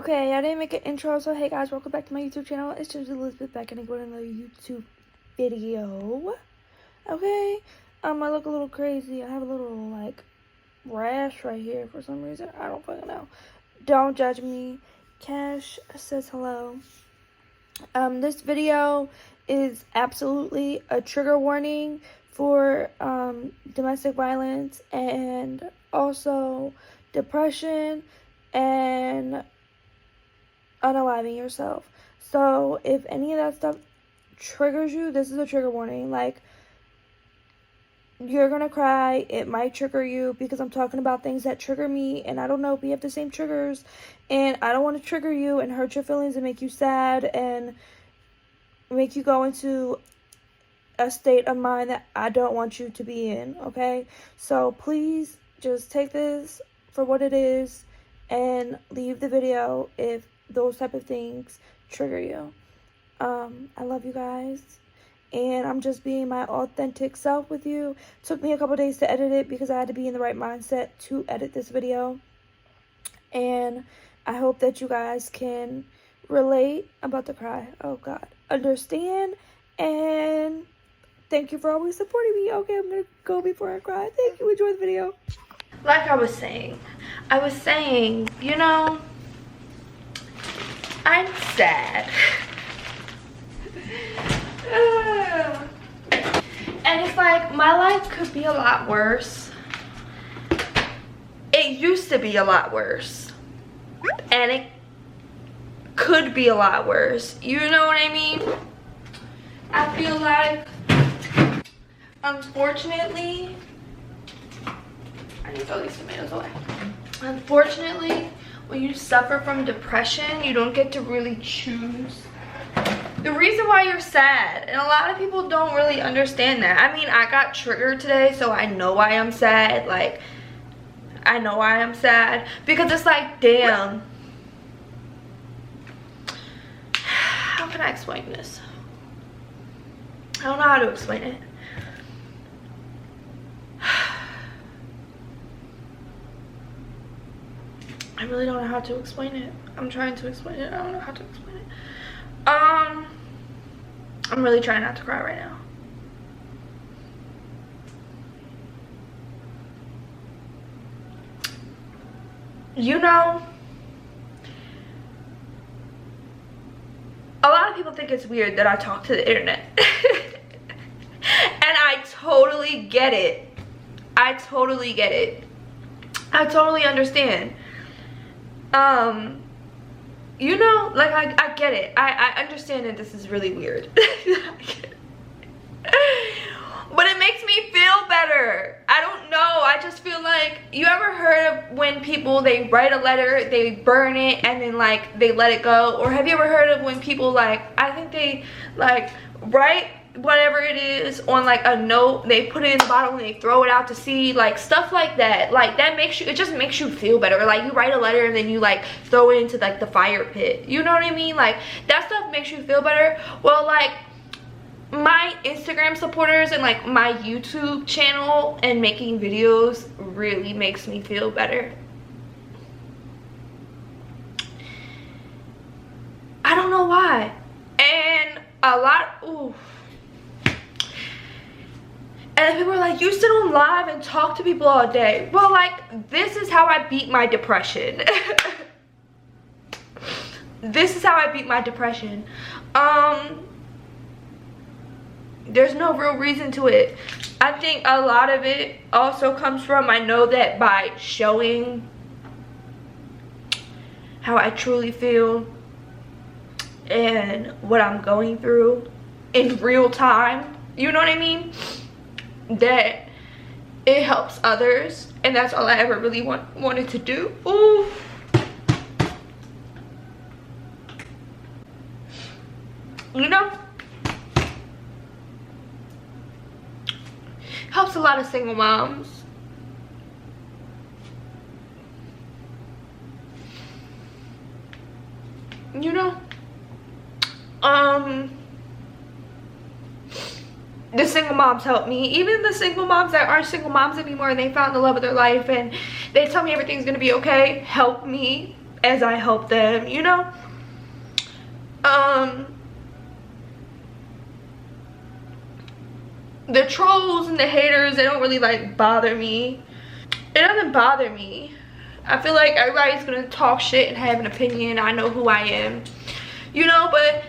Okay, I didn't make an intro, so hey guys, welcome back to my YouTube channel. It's just Elizabeth back and with another YouTube video. Okay, I look a little crazy. I have a little, like, rash right here for some reason. I don't fucking know. Don't judge me. Cash says hello. This video is absolutely a trigger warning for, domestic violence and also depression and unaliving yourself. So if any of that stuff triggers you, this is a trigger warning. Like, you're gonna cry. It might trigger you because I'm talking about things that trigger me, and I don't know if we have the same triggers, and I don't want to trigger you and hurt your feelings and make you sad and make you go into a state of mind that I don't want you to be in. Okay, so please just take this for what it is and leave the video if those type of things trigger you. I love you guys, and I'm just being my authentic self with you. It took me a couple days to edit it because I had to be in the right mindset to edit this video, and I hope that you guys can relate. I'm about to cry. Oh God, understand, and thank you for always supporting me. Okay, I'm gonna go before I cry. Thank you. Enjoy the video. Like I was saying, you know, I'm sad. And it's like, my life could be a lot worse. It used to be a lot worse. And it could be a lot worse. You know what I mean? I feel like, unfortunately, I need to throw these tomatoes away. Unfortunately, when you suffer from depression, you don't get to really choose the reason why you're sad. And a lot of people don't really understand that. I mean, I got triggered today, so I know why I'm sad. Like, I know why I'm sad. Because it's like, damn. How can I explain this? I don't know how to explain it. I really don't know how to explain it. I'm trying to explain it. I don't know how to explain it. I'm really trying not to cry right now. You know, a lot of people think it's weird that I talk to the internet. And I totally get it. I totally get it. I totally understand. You know, like, I get it. I understand that this is really weird. But it makes me feel better. I don't know. I just feel like, you ever heard of when people, they write a letter, they burn it, and then, like, they let it go? Or have you ever heard of when people, like, I think they, like, write whatever it is on, like, a note, they put it in the bottle and they throw it out to sea, like, stuff like that. Like, that makes you, it just makes you feel better. Like, you write a letter and then you, like, throw it into, like, the fire pit. You know what I mean? Like, that stuff makes you feel better. Well, like, my Instagram supporters and, like, my YouTube channel and making videos really makes me feel better. I don't know why. And a lot, ooh. And people are like, you sit on live and talk to people all day. Well, like, this is how I beat my depression. This is how I beat my depression. There's no real reason to it. I think a lot of it also comes from, I know that by showing how I truly feel and what I'm going through in real time, you know what I mean? That it helps others, and that's all I ever really wanted to do. Ooh. You know, helps a lot of single moms. You know, the single moms help me. Even the single moms that aren't single moms anymore and they found the love of their life and they tell me everything's gonna be okay, help me. as I help them, you know. The trolls and the haters, they don't really like bother me. It doesn't bother me. I feel like everybody's gonna talk shit and have an opinion. I know who I am, you know, but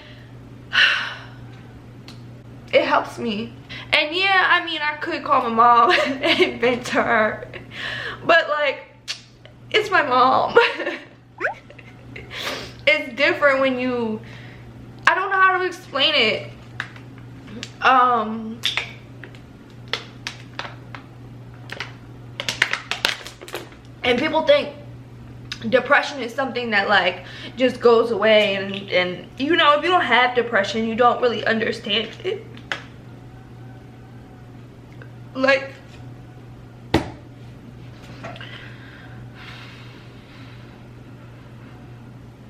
it helps me. And yeah, I mean, I could call my mom and vent to her, but like, it's my mom. It's different when you, I don't know how to explain it. And people think depression is something that like just goes away, and you know, if you don't have depression, you don't really understand it. Like,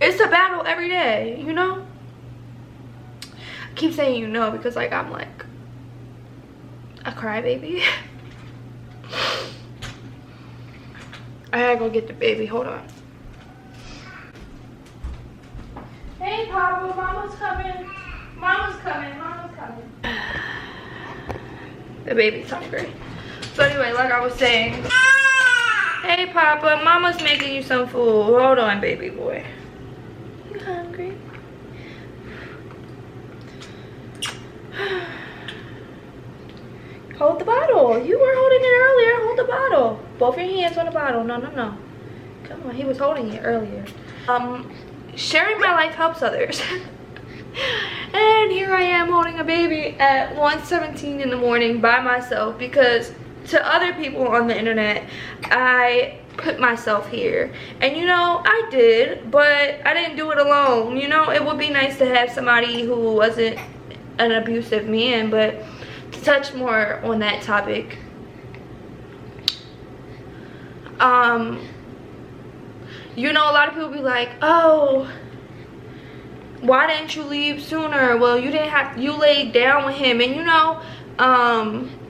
it's a battle every day, you know. I keep saying you know because like I'm like a crybaby. I gotta go get the baby. Hold on. Hey, Papa, Mama's coming. Mama's coming. Mama's coming. The baby's hungry. So anyway, like I was saying. Hey, Papa, Mama's making you some food. Hold on, baby boy. You hungry? Hold the bottle. You were holding it earlier. Hold the bottle. Both your hands on the bottle. No, no, no. Come on. He was holding it earlier. Sharing my life helps others. And here I am holding a baby at 1:17 in the morning by myself, because to other people on the internet, I put myself here. And you know, I did, but I didn't do it alone. You know, it would be nice to have somebody who wasn't an abusive man, but to touch more on that topic, you know, a lot of people be like, oh, why didn't you leave sooner? Well, you didn't have, you laid down with him, and you know,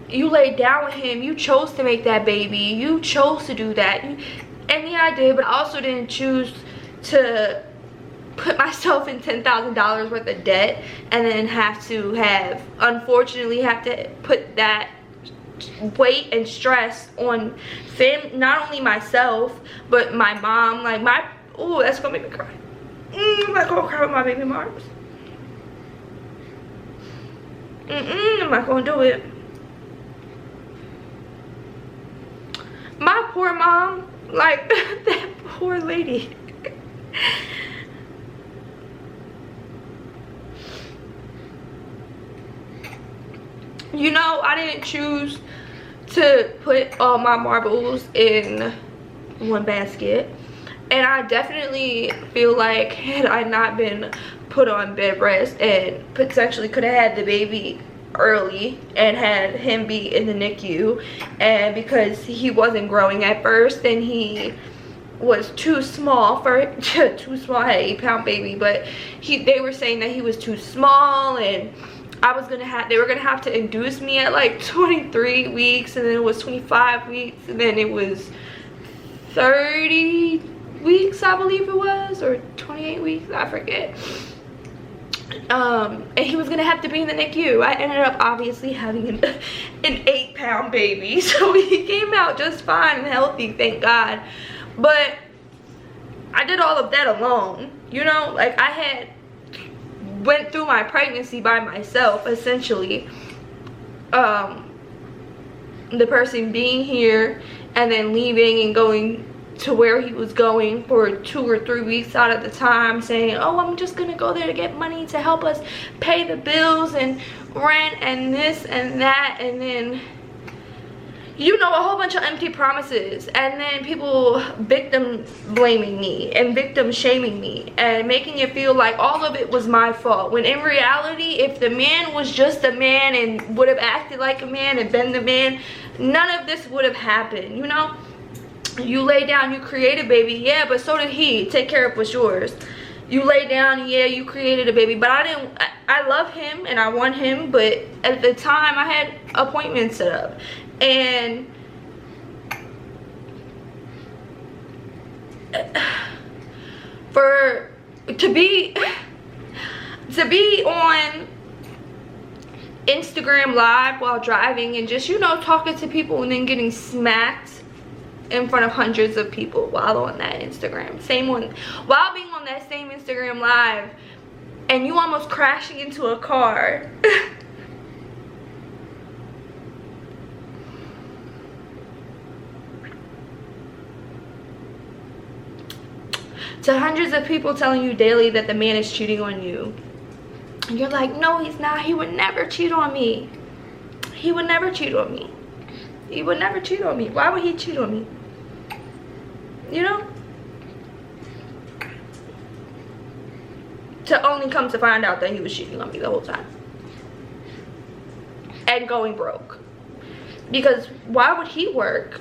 you laid down with him, you chose to make that baby, you chose to do that. And yeah, I did, but I also didn't choose to put myself in $10,000 worth of debt and then unfortunately have to put that weight and stress on not only myself but my mom. Like oh, that's gonna make me cry. I'm not gonna cry with my baby moms. I'm not gonna do it. My poor mom, like that poor lady. You know, I didn't choose to put all my marbles in one basket, and I definitely feel like had I not been put on bed rest and potentially could have had the baby early and had him be in the NICU, and because he wasn't growing at first and he was too small for too small. I had an 8-pound baby, but they were saying that he was too small, and they were gonna have to induce me at like 23 weeks, and then it was 25 weeks, and then it was 30 weeks, I believe it was, or 28 weeks, I forget. And he was gonna have to be in the NICU. I ended up obviously having an 8-pound baby, so he came out just fine and healthy, thank God. But I did all of that alone, you know. Like, I went through my pregnancy by myself, essentially. The person being here and then leaving and going to where he was going for 2 or 3 weeks out of the time, saying, oh, I'm just gonna go there to get money to help us pay the bills and rent and this and that, and then, you know, a whole bunch of empty promises, and then people victim blaming me and victim shaming me and making it feel like all of it was my fault, when in reality, if the man was just a man and would have acted like a man and been the man, none of this would have happened, you know. You lay down, you create a baby, yeah, but so did he. Take care of what's yours. You lay down, yeah, you created a baby, but I love him and I want him, but at the time I had appointments set up, and to be on Instagram live while driving and just, you know, talking to people and then getting smacked in front of hundreds of people while on that Instagram. While being on that same Instagram live and you almost crashing into a car. To hundreds of people telling you daily that the man is cheating on you. And you're like, no, he's not. He would never cheat on me. He would never cheat on me. He would never cheat on me. Why would he cheat on me? You know? To only come to find out that he was cheating on me the whole time. And going broke. Because why would he work?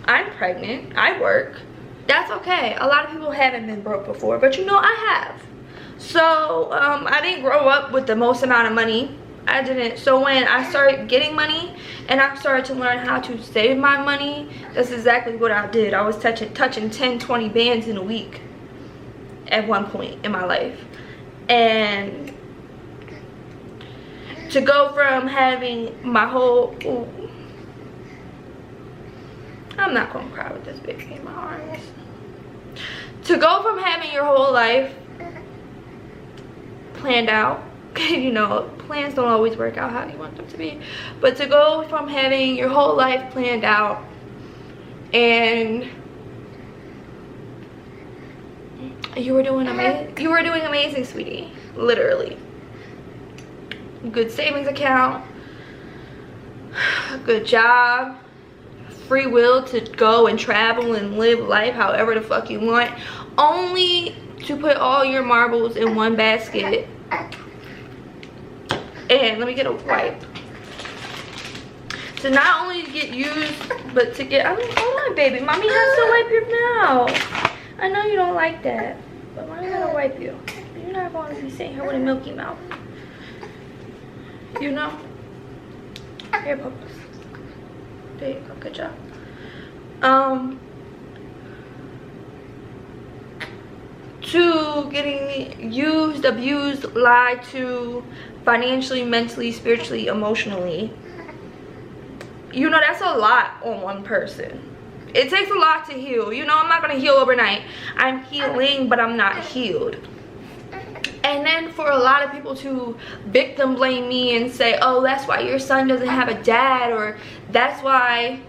I'm pregnant. I work. That's okay. A lot of people haven't been broke before. But you know, I have. So I didn't grow up with the most amount of money. I didn't. So when I started getting money and I started to learn how to save my money, that's exactly what I did. I was touching 10, 20 bands in a week at one point in my life. And to go from having my whole... Ooh, I'm not going to cry with this baby in my arms. To go from having your whole life planned out, you know, plans don't always work out how you want them to be, but to go from having your whole life planned out and you were doing amazing, sweetie. Literally. Good savings account, good job, free will to go and travel and live life however the fuck you want, only to put all your marbles in one basket. And let me get a wipe. To not only get used, but to get, I mean, hold on, baby. Mommy has to wipe your mouth. I know you don't like that, but mommy gotta wipe you. You're not going to be sitting here with a milky mouth. You know? Here, Puppies. There you go. Good job. To getting used, abused, lied to, financially, mentally, spiritually, emotionally. You know, that's a lot on one person. It takes a lot to heal. You know, I'm not going to heal overnight. I'm healing, but I'm not healed. And then for a lot of people to victim blame me and say, oh, that's why your son doesn't have a dad, or that's why,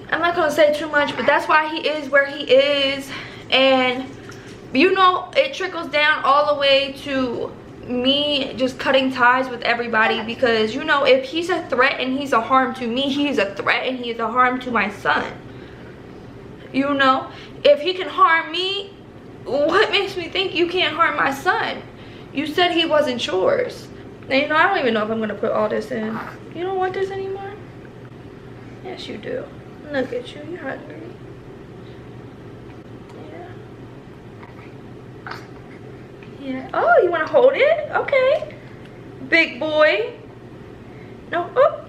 I'm not going to say too much, but that's why he is where he is. And you know, it trickles down all the way to me just cutting ties with everybody, because you know, if he's a threat and he's a harm to me, he's a threat and he is a harm to my son. You know, if he can harm me, what makes me think you can't harm my son? You said he wasn't yours. And you know, I don't even know if I'm gonna put all this in. You don't want this anymore? Yes, you do. Look at you, you're hungry. Yeah. Oh, you want to hold it? Okay. Big boy. No. Oh.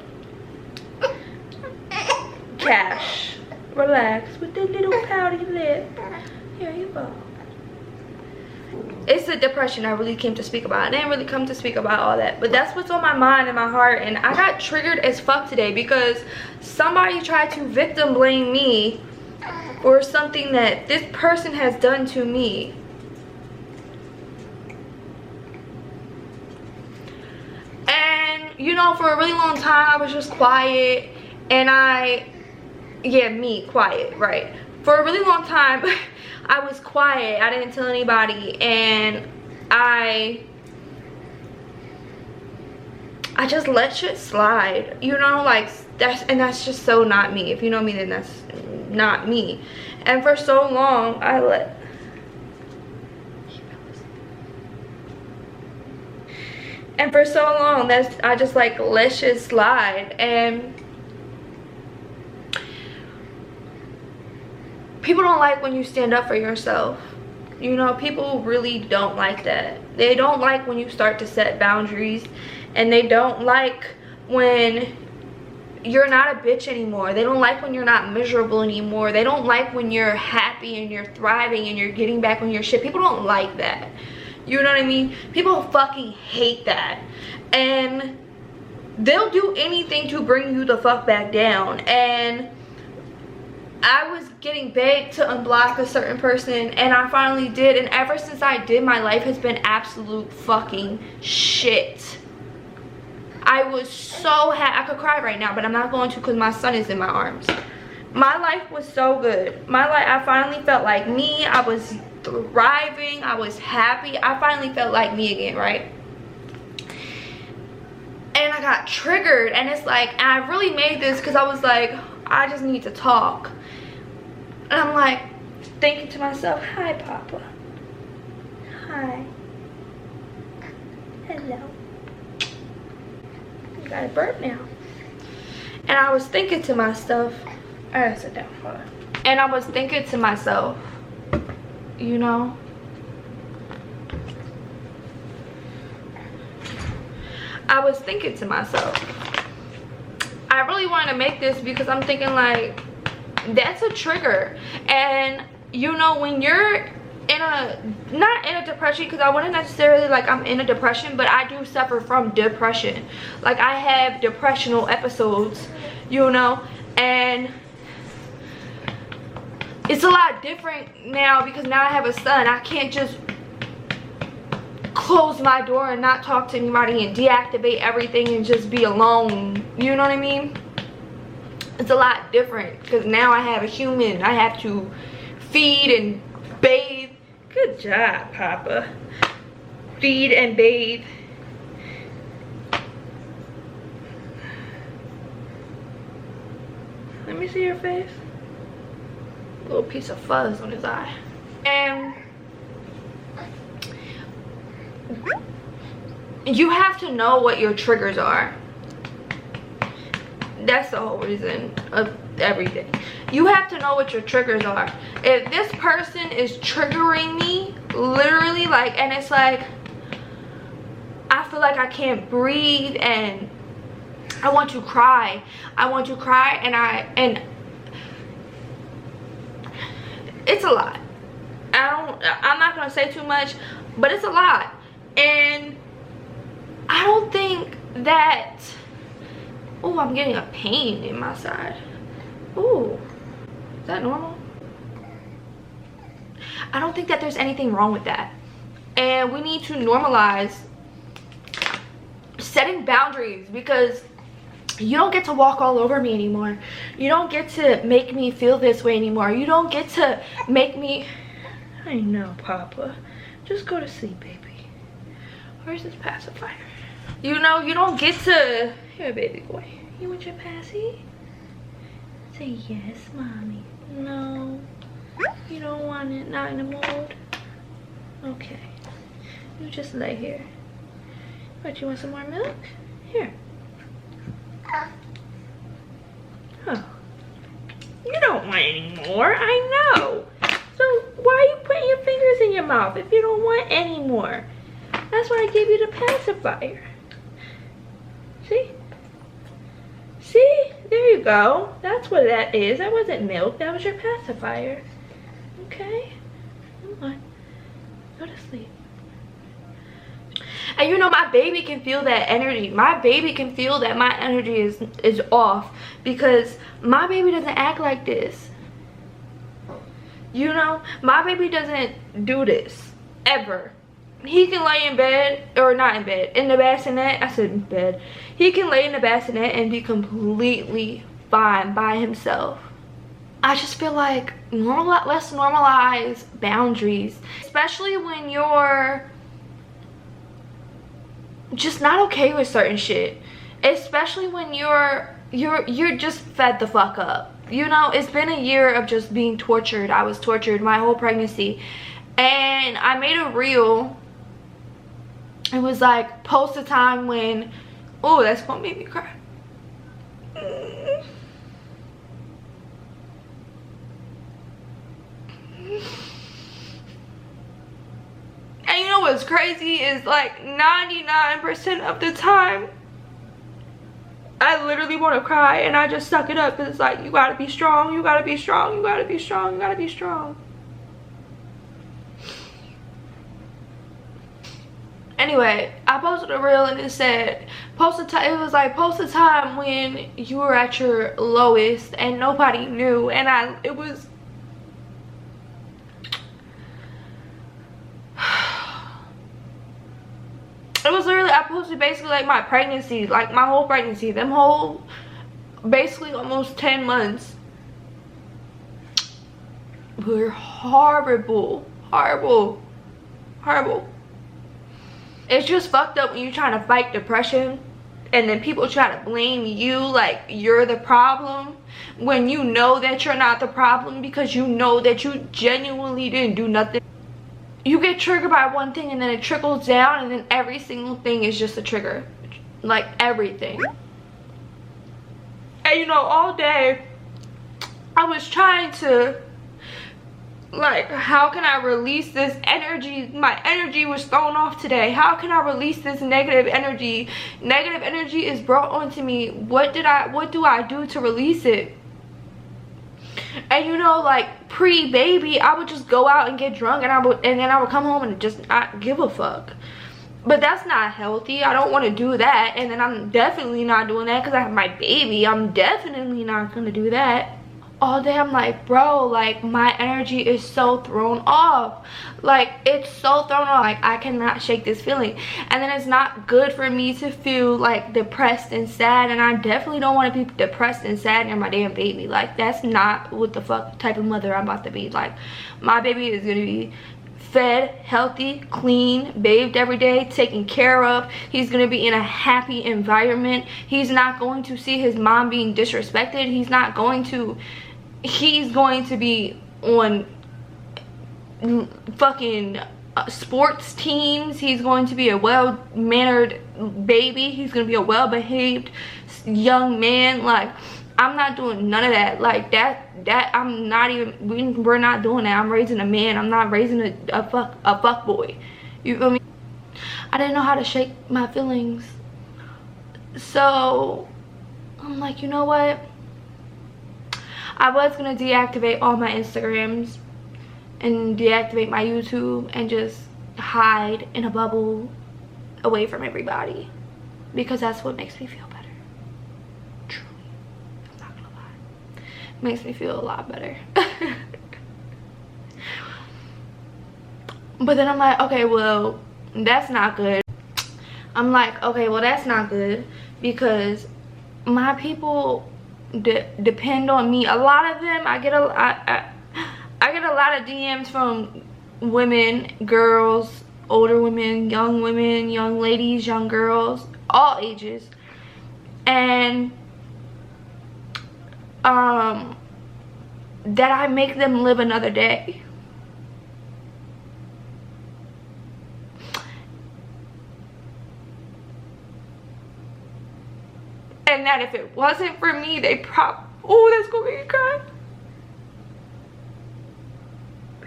Cash. Relax with the little pouty lip. Here you go. It's the depression I really came to speak about. I didn't really come to speak about all that, but that's what's on my mind and my heart. And I got triggered as fuck today because somebody tried to victim blame me for something that this person has done to me. You know, for a really long time I was just quiet, and quiet, right? For a really long time I was quiet. I didn't tell anybody, and I just let shit slide, you know, like that's just so not me. If you know me, then that's not me. And for so long I just like let shit slide. And people don't like when you stand up for yourself. You know, people really don't like that. They don't like when you start to set boundaries, and they don't like when you're not a bitch anymore. They don't like when you're not miserable anymore. They don't like when you're happy and you're thriving and you're getting back on your shit. People don't like that. You know what I mean? People fucking hate that. And they'll do anything to bring you the fuck back down. And I was getting begged to unblock a certain person, and I finally did. And ever since I did, my life has been absolute fucking shit. I was so happy. I could cry right now, but I'm not going to because my son is in my arms. My life was so good. My life, I finally felt like me. I was thriving. I was happy. I finally felt like me again, right? And I got triggered, and it's like, and I really made this because I was like, I just need to talk. And I'm like thinking to myself, hi Papa, hi, hello, you got a burp now. And I was thinking to myself, I gotta sit down, hold on. And I was thinking to myself, you know, I was thinking to myself, I really wanted to make this because I'm thinking like, that's a trigger. And you know, when you're in a, not in a depression, because I wouldn't necessarily like I'm in a depression, but I do suffer from depression. Like I have depressional episodes, you know, and it's a lot different now because now I have a son. I can't just close my door and not talk to anybody and deactivate everything and just be alone, you know what I mean? It's a lot different because now I have a human. I have to feed and bathe. Good job, Papa. Feed and bathe. Let me see your face. A little piece of fuzz on his eye. And you have to know what your triggers are. That's the whole reason of everything. You have to know what your triggers are. If this person is triggering me, literally, like, and it's like, I feel like I can't breathe and I want to cry. I want to cry, and it's a lot. I'm not gonna say too much, but it's a lot. And I don't think that, oh, I'm getting a pain in my side. Ooh, is that normal? I don't think that there's anything wrong with that. And we need to normalize setting boundaries, because you don't get to walk all over me anymore. You don't get to make me feel this way anymore. You don't get to make me, I know, Papa, just go to sleep, baby. Where's this pacifier? You know, you don't get to, here, baby boy, you want your passy? Say yes, mommy. No, you don't want it, not in the mood. Okay, you just lay here. But you want some more milk? Here. Oh, you don't want any more, I know. So why are you putting your fingers in your mouth if you don't want any more? That's why I gave you the pacifier. See? See? There you go. That's what that is. That wasn't milk. That was your pacifier. Okay? Come on. Go to sleep. And you know, my baby can feel that energy. My baby can feel that my energy is off, because my baby doesn't act like this. You know, my baby doesn't do this ever. He can lay in bed, or not in bed, in the bassinet. I said in bed. He can lay in the bassinet and be completely fine by himself. I just feel like let's normalize boundaries, especially when you're just not okay with certain shit, especially when you're just fed the fuck up. You know, it's been a year of just being tortured. I was tortured my whole pregnancy, and I made a reel. It was like post a time when, oh, that's gonna make me cry. And you know what's crazy is, like, 99% of the time I literally want to cry, and I just suck it up because it's like, you gotta be strong, you gotta be strong, you gotta be strong, you gotta be strong. Anyway, I posted a reel and it said, it was like, post a time when you were at your lowest and nobody knew. And it was, literally, I posted basically like my pregnancy, like my whole pregnancy, basically almost 10 months were horrible, horrible, horrible. It's just fucked up when you're trying to fight depression and then people try to blame you like you're the problem when you know that you're not the problem, because you know that you genuinely didn't do nothing. You get triggered by one thing and then it trickles down, and then every single thing is just a trigger, like everything. And you know, all day I was trying to, like, how can I release this energy? My energy was thrown off today. How can I release this negative energy? Negative energy is brought onto me. What do I do to release it? And you know, like pre-baby, I would just go out and get drunk, and then I would come home and just not give a fuck. But that's not healthy. I don't want to do that. And then I'm definitely not doing that because I have my baby. I'm definitely not gonna do that. All day I'm like, bro, like my energy is so thrown off. Like it's so thrown off. Like I cannot shake this feeling. And then it's not good for me to feel like depressed and sad, and I definitely don't want to be depressed and sad near my damn baby. Like that's not what the fuck type of mother I'm about to be. Like my baby is gonna be fed, healthy, clean, bathed every day, taken care of. He's gonna be in a happy environment. He's not going to see his mom being disrespected. He's going to be on fucking sports teams. He's going to be a well-mannered baby. He's going to be a well-behaved young man. Like I'm not doing none of that. Like that I'm not even, we're not doing that. I'm raising a man. I'm not raising a fuck boy. You feel me? I didn't know how to shake my feelings, so I'm like, you know what, I was gonna deactivate all my Instagrams and deactivate my YouTube and just hide in a bubble away from everybody, because that's what makes me feel better. Truly, I'm not gonna lie, it makes me feel a lot better. But then I'm like, okay, well, that's not good. I'm like, okay, well, that's not good, because my people depend on me. A lot of them, I get a lot of DMs from women, girls, older women, young ladies, young girls, all ages, and that I make them live another day. And that if it wasn't for me, oh, that's gonna make me cry.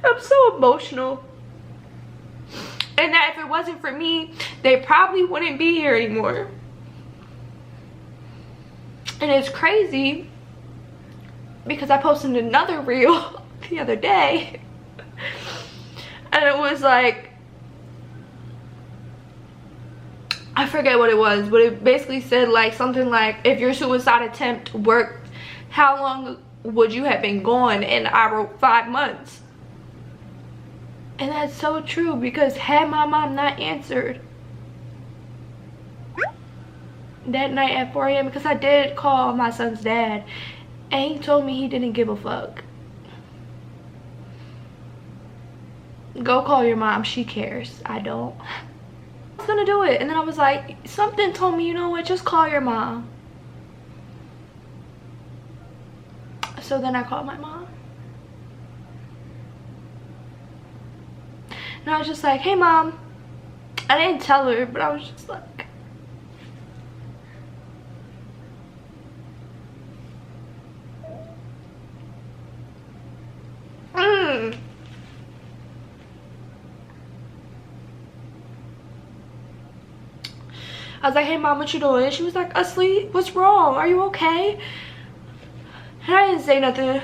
I'm so emotional. And that if it wasn't for me, they probably wouldn't be here anymore. And it's crazy because I posted another reel the other day, and it was like, I forget what it was, but it basically said like something like, if your suicide attempt worked, how long would you have been gone? And I wrote 5 months. And that's so true, because had my mom not answered that night at 4 a.m., because I did call my son's dad and he told me he didn't give a fuck. Go call your mom, she cares, I don't. I was gonna do it, and then I was like, something told me, you know what, just call your mom. So then I called my mom, and I was just like, hey mom. I didn't tell her, but I was just like, I was like, hey mom, what you doing? She was like, asleep. What's wrong? Are you okay? And I didn't say nothing.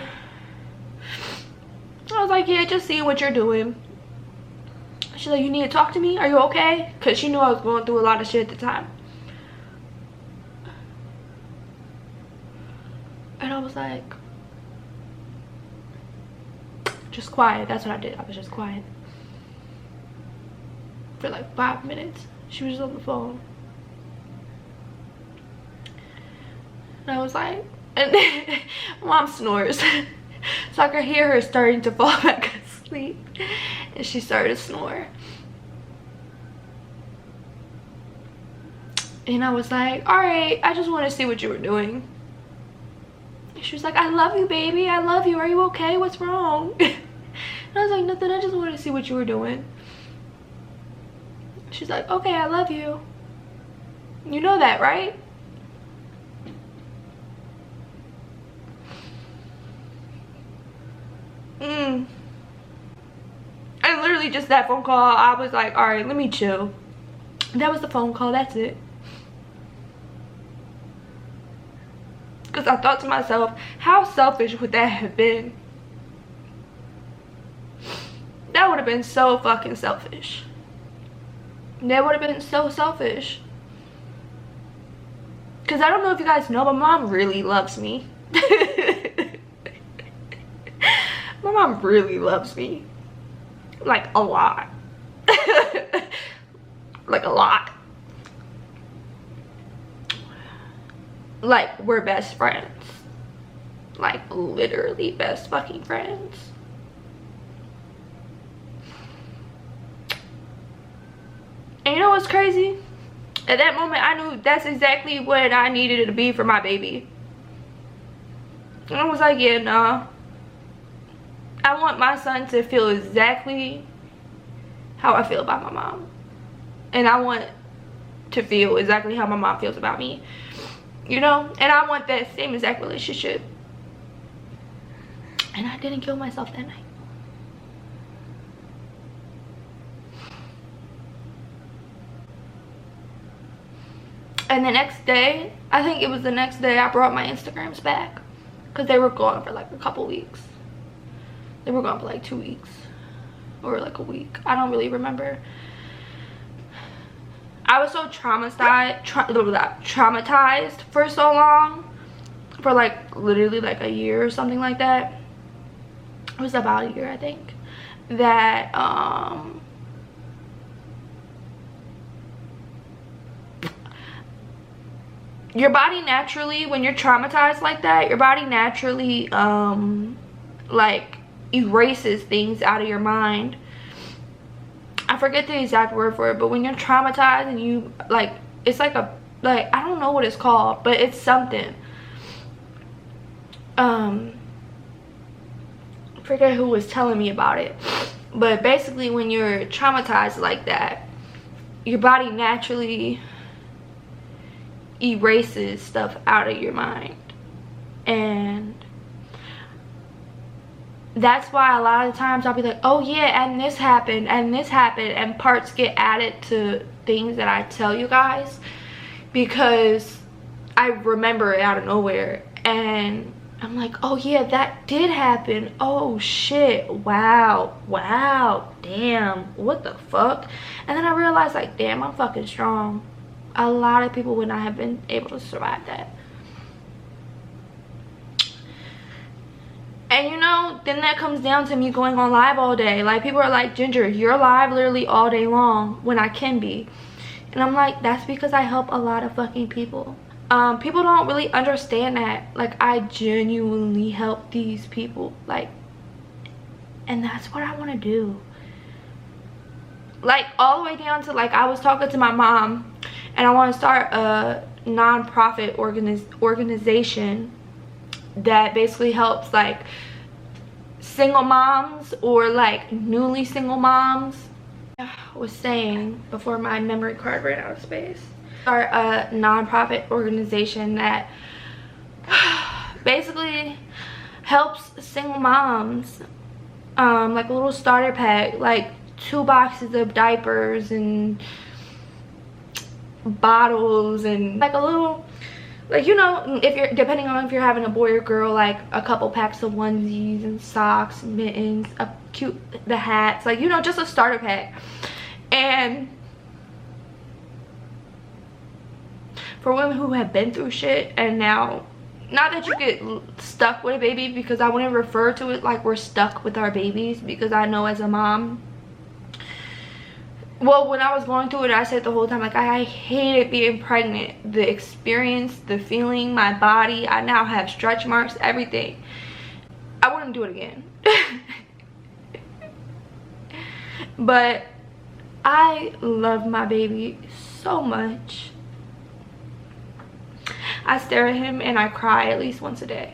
I was like, yeah, just seeing what you're doing. She's like, you need to talk to me? Are you okay? Because she knew I was going through a lot of shit at the time. And I was like, just quiet. That's what I did. I was just quiet for like 5 minutes. She was on the phone. And I was like, and then mom snores. So I could hear her starting to fall back asleep. And she started to snore. And I was like, alright, I just want to see what you were doing. And she was like, I love you, baby. I love you. Are you okay? What's wrong? And I was like, nothing. I just wanted to see what you were doing. She's like, okay, I love you. You know that, right? And literally just that phone call, I was like, all right, let me chill. That was the phone call. That's it. Because I thought to myself, how selfish would that have been? That would have been so fucking selfish. That would have been so selfish. Because I don't know if you guys know, but mom really loves me. My mom really loves me. Like a lot. Like a lot. Like we're best friends. Like literally best fucking friends. And you know what's crazy? At that moment I knew that's exactly what I needed it to be for my baby. And I was like, yeah, nah. I want my son to feel exactly how I feel about my mom. And I want to feel exactly how my mom feels about me. You know? And I want that same exact relationship. And I didn't kill myself that night. And the next day, I think it was the next day, I brought my Instagrams back. Because they were gone for like a couple weeks. They were gone for like 2 weeks. Or like a week. I don't really remember. I was so traumatized for so long. For like literally like a year or something like that. It was about a year, I think. That your body naturally, when you're traumatized like that, your body naturally like erases things out of your mind. I forget the exact word for it, but when you're traumatized and you like, it's like a, like, I don't know what it's called, but it's something. I forget who was telling me about it, but basically when you're traumatized like that, your body naturally erases stuff out of your mind. And that's why a lot of times I'll be like, oh yeah, and this happened, and parts get added to things that I tell you guys because I remember it out of nowhere. And I'm like, oh yeah, that did happen. Oh shit, wow, damn, what the fuck? And then I realized, like, damn, I'm fucking strong. A lot of people would not have been able to survive that. And you know, then that comes down to me going on live all day. Like, people are like, Ginger, you're live literally all day long when I can be. And I'm like, that's because I help a lot of fucking people. People don't really understand that. Like, I genuinely help these people. Like, and that's what I want to do. Like, all the way down to, like, I was talking to my mom. And I want to start a non-profit organization that basically helps like single moms or like newly single moms. I was saying before my memory card ran out of space. Start a non-profit organization that basically helps single moms, like a little starter pack, like 2 boxes of diapers and bottles and like a little, like, you know, if you're, depending on if you're having a boy or girl, like a couple packs of onesies and socks, mittens, the hats, like, you know, just a starter pack. And for women who have been through shit, and now, not that you get stuck with a baby, because I wouldn't refer to it like we're stuck with our babies, because I know as a mom, well, when I was going through it, I said the whole time, like, I hated being pregnant. The experience, the feeling, my body, I now have stretch marks, everything. I wouldn't do it again. But I love my baby so much. I stare at him and I cry at least once a day.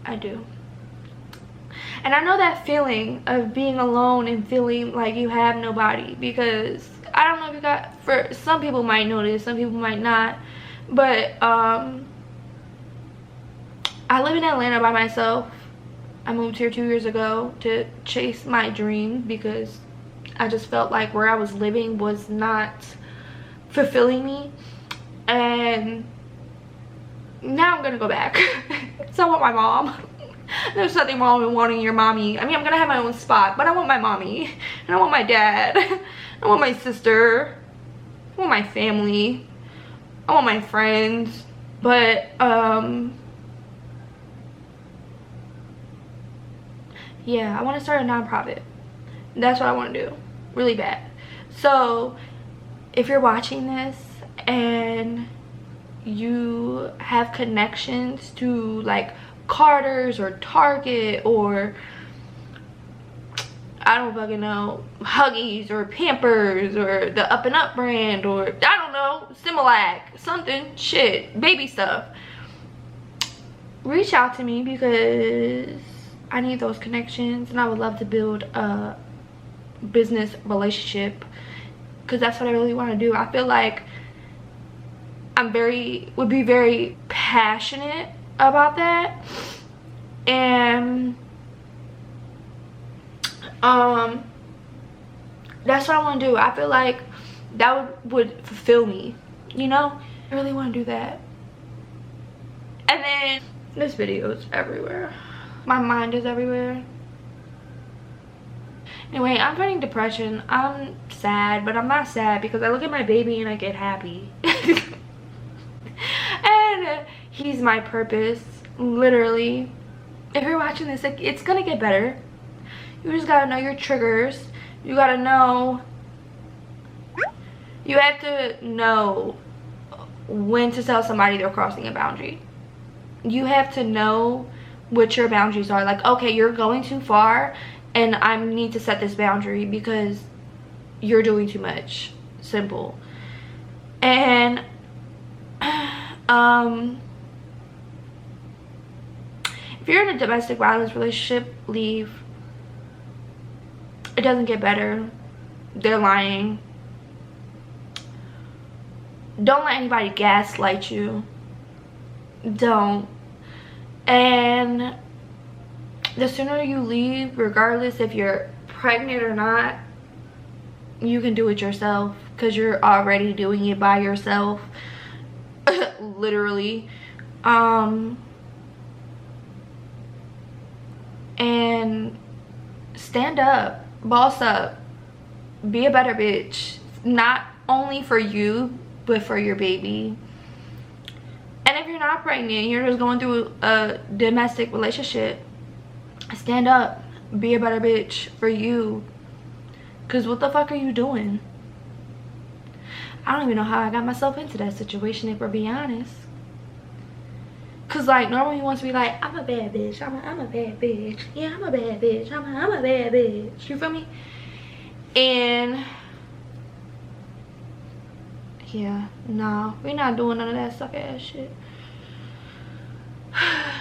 I do. And I know that feeling of being alone and feeling like you have nobody, because I don't know if you got, for some people might know this, some people might not, but I live in Atlanta by myself. I moved here 2 years ago to chase my dream, because I just felt like where I was living was not fulfilling me, and now I'm gonna go back. So I want my mom. There's nothing wrong with wanting your mommy. I mean, I'm gonna have my own spot, but I want my mommy, and I want my dad, I want my sister, I want my family, I want my friends. But yeah, I want to start a nonprofit. That's what I want to do, really bad. So if you're watching this and you have connections to like Carter's or Target or I don't fucking know, Huggies or Pampers or the Up and Up brand, or I don't know, Similac, something, shit, baby stuff, reach out to me, because I need those connections, and I would love to build a business relationship, because that's what I really want to do. I feel like would be very passionate about that, and that's what I want to do. I feel like that would fulfill me, you know. I really want to do that. And then this video is everywhere, my mind is everywhere. Anyway, I'm fighting depression. I'm sad, but I'm not sad, because I look at my baby and I get happy. And he's my purpose, literally. If you're watching this, like, it's gonna get better. You just gotta know your triggers. You gotta know, you have to know when to tell somebody they're crossing a boundary. You have to know what your boundaries are. Like, okay, you're going too far, and I need to set this boundary because you're doing too much. Simple. And if you're in a domestic violence relationship, leave. It doesn't get better. They're lying. Don't let anybody gaslight you. Don't. And the sooner you leave, regardless if you're pregnant or not, you can do it yourself, because you're already doing it by yourself. Literally. And stand up, boss up, be a better bitch, not only for you but for your baby. And if you're not pregnant, you're just going through a domestic relationship, stand up, be a better bitch for you, because what the fuck are you doing? I don't even know how I got myself into that situation, if we're being honest. Cause like normally he wants to be like, I'm a bad bitch, I'm a bad bitch, yeah, I'm a bad bitch, I'm a bad bitch, you feel me? And yeah, no, we're not doing none of that suck ass shit.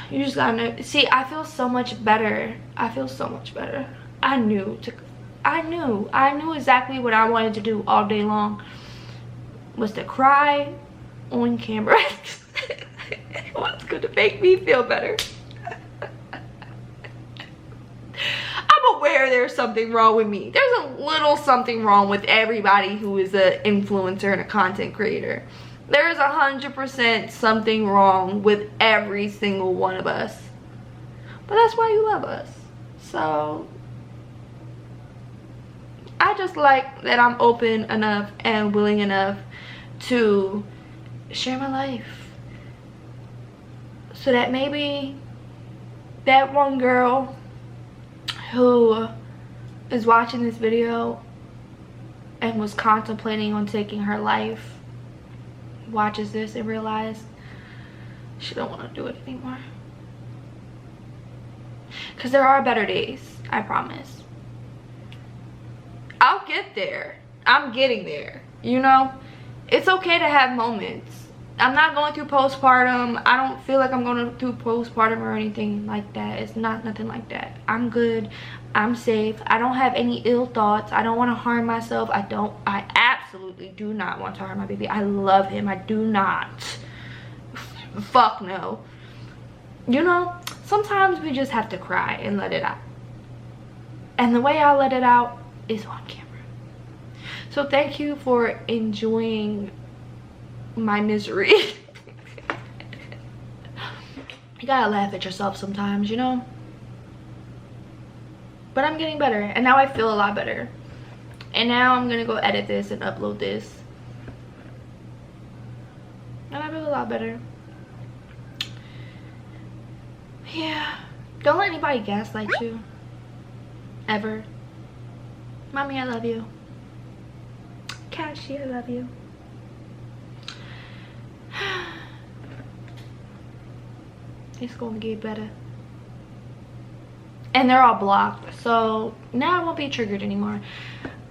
You just gotta know. See, I feel so much better. I feel so much better. I knew exactly what I wanted to do all day long, was to cry on camera. What's gonna make me feel better? I'm aware swear there's something wrong with me. There's a little something wrong with everybody who is an influencer and a content creator. There is 100% something wrong with every single one of us. But that's why you love us. So I just like that I'm open enough and willing enough to share my life, so that maybe that one girl who is watching this video and was contemplating on taking her life watches this and realizes she don't want to do it anymore. Because there are better days, I promise. I'll get there. I'm getting there, you know? It's okay to have moments. I'm not going through postpartum. I don't feel like I'm going through postpartum or anything like that. It's not nothing like that. I'm good. I'm safe. I don't have any ill thoughts. I don't want to harm myself. I absolutely do not want to harm my baby. I love him. I do not. Fuck no. You know, sometimes we just have to cry and let it out. And the way I let it out is on camera. So thank you for enjoying my misery. You gotta laugh at yourself sometimes, you know? But I'm getting better, and now I feel a lot better. And now I'm gonna go edit this and upload this. And I feel a lot better. Yeah. Don't let anybody gaslight you. Ever. Mommy, I love you. Kashi, I love you. It's gonna get better. And they're all blocked, so now I won't be triggered anymore.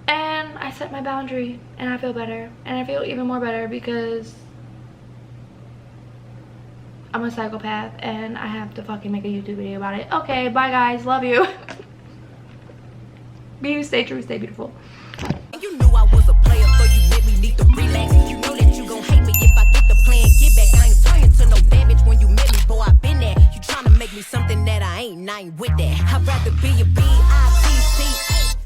And I set my boundary, and I feel better. And I feel even more better because I'm a psychopath and I have to fucking make a YouTube video about it. Okay, bye guys, love you. Be you, stay true, stay beautiful. You knew I was a player, so you made me need to relax. You know that you gon' hate me if I get the plan, get back. I ain't turning to no damage when you met me, boy, I been there. You tryna make me something that I ain't with that. I'd rather be a B.I.